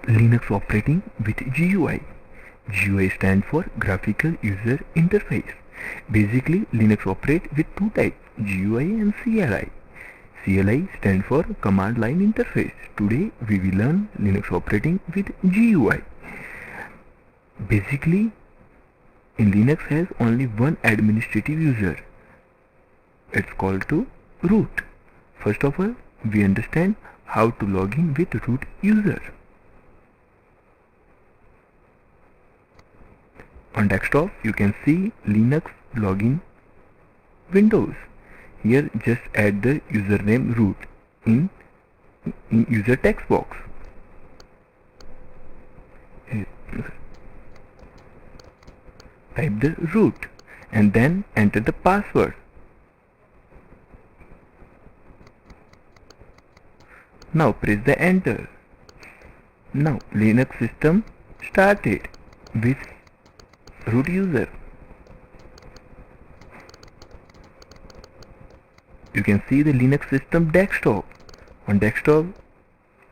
Linux operating with GUI. GUI stands for Graphical User Interface. Basically, Linux operates with two types, GUI and CLI. CLI stands for Command Line Interface. Today, we will learn Linux operating with GUI. Basically, in Linux has only one administrative user. It's called to root. First of all, we understand how to log in with root user. On desktop, you can see Linux login windows. Here, just add the username root in user text box. Type the root and then enter the password. Now press the enter. Now Linux system started with root user. You can see the Linux system desktop. On desktop,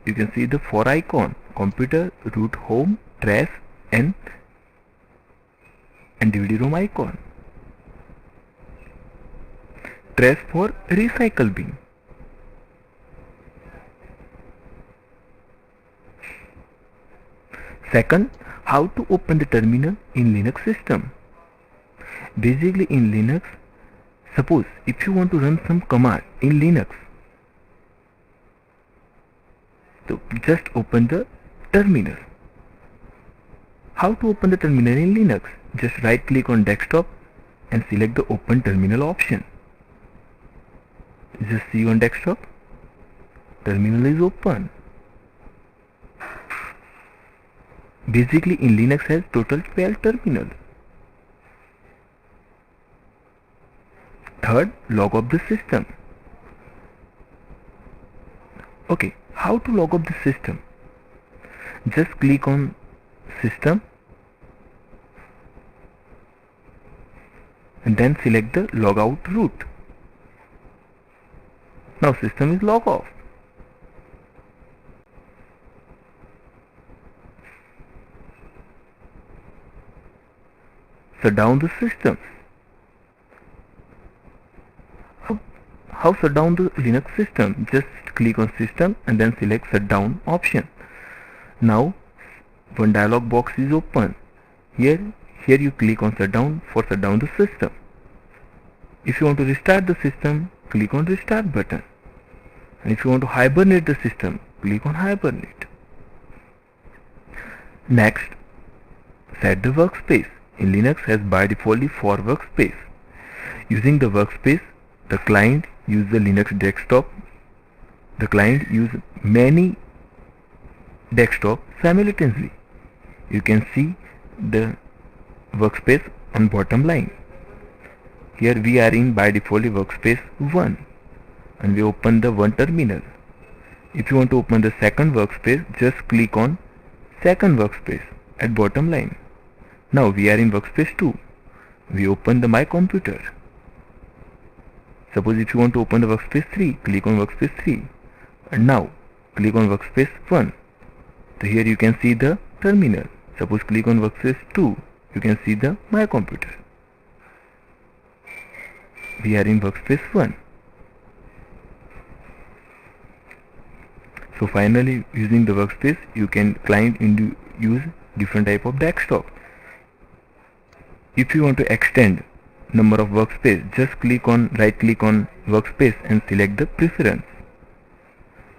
you can see the 4 icon: computer, root, home, trash, and DVD-ROM icon. Trash for recycle bin. Second, how to open the terminal in Linux system. Basically in Linux, suppose if you want to run some command in Linux, so just open the terminal. How to open the terminal in Linux? Just right click on desktop and select the open terminal option. Just see on desktop, terminal is open. Basically in Linux has total 12 terminals. Third, log off the system. Okay, how to log off the system? Just click on system and then select the logout route. Now system is log off. Shut down the system. How shut down the Linux system? Just click on system and then select shut down option. Now one dialog box is open. Here you click on shut down for shut down the system. If you want to restart the system, click on restart button. And if you want to hibernate the system, click on hibernate. Next, set the workspace. In Linux has by default 4 workspace. Using the workspace, the client use the Linux desktop. The client use many desktop simultaneously. You can see the workspace on bottom line. Here we are in by default workspace 1 and we open the one terminal. If you want to open the second workspace, just click on second workspace at bottom line. Now we are in workspace 2. We open the my computer. Suppose if you want to open the workspace 3, click on workspace 3. And now click on workspace 1. So here you can see the terminal. Suppose click on workspace 2, you can see the my computer. We are in workspace 1. So finally, using the workspace, you can use different type of desktop. If you want to extend number of workspace, just right click on workspace and select the preference.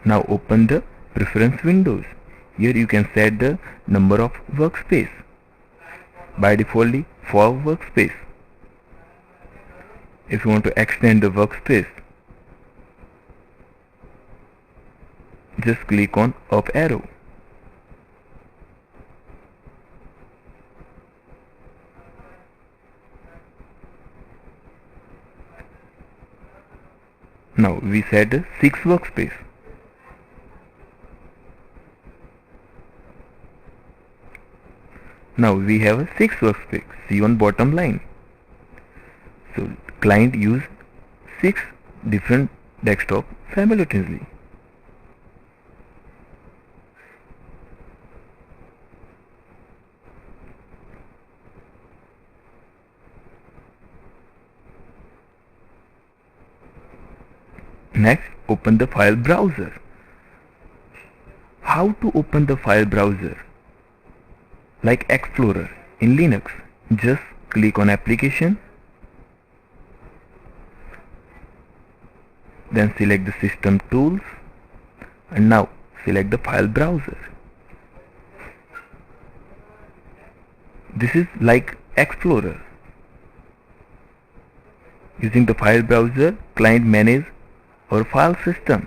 Now open the preference windows. Here you can set the number of workspace. By default 4 workspace. If you want to extend the workspace, just click on up arrow. Now we set 6 workspace. Now we have a 6 workspace. See on bottom line. So client use 6 different desktop simultaneously. Next, open the file browser. How to open the file browser? Like Explorer in Linux, just click on Application, then select the System Tools, and now select the file browser. This is like Explorer. Using the file browser, client manage our file system.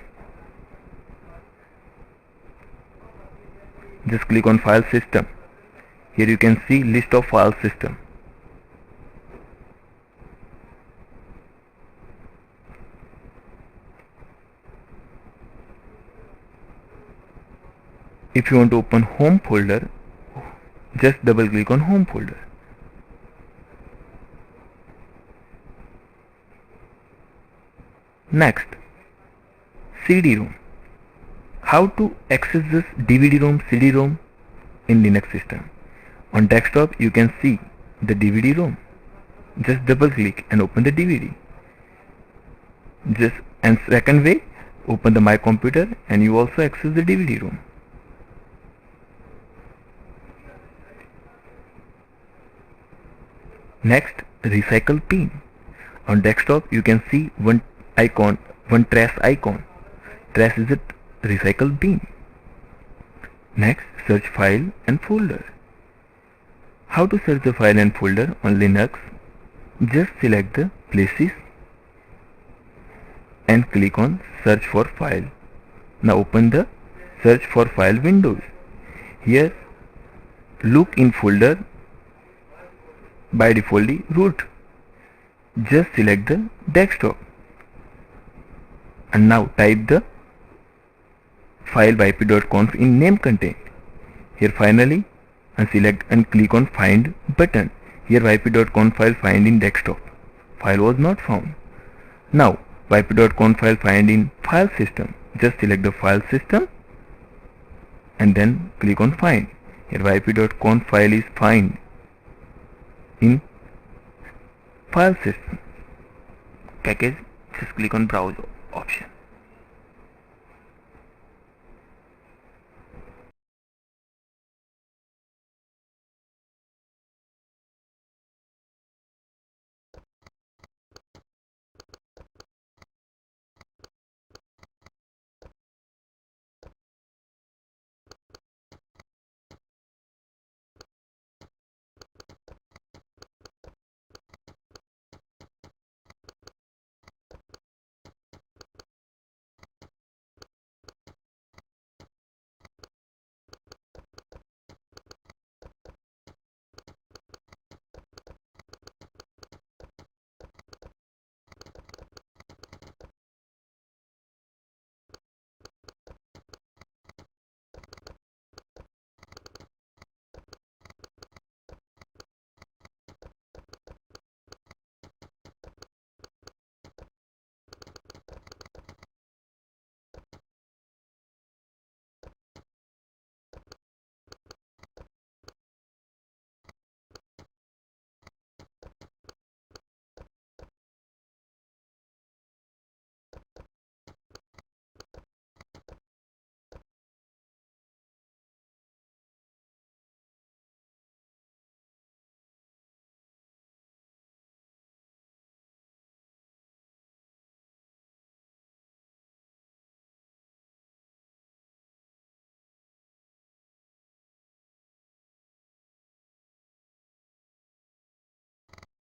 Just click on File System. Here you can see list of file system. If you want to open Home folder, just double click on Home folder. Next, CD-ROM. How to access this DVD-ROM, CD-ROM in Linux system? On desktop you can see the DVD-ROM. Just double click and open the DVD. And second way, open the My Computer and you also access the DVD-ROM. Next, recycle pin. On desktop you can see one icon, one trash icon. Trash is a recycle bin. Next, search file and folder. How to search the file and folder on Linux? Just select the places and click on search for file. Now open the search for file windows. Here look in folder, by default root. Just select the desktop and now type the file yp.conf in name content. Here finally and select and click on find button. Here yp.conf file find in desktop. File was not found. Now yp.conf file find in file system. Just select the file system and then click on find. Here yp.conf file is find in file system. Package, just click on browse option.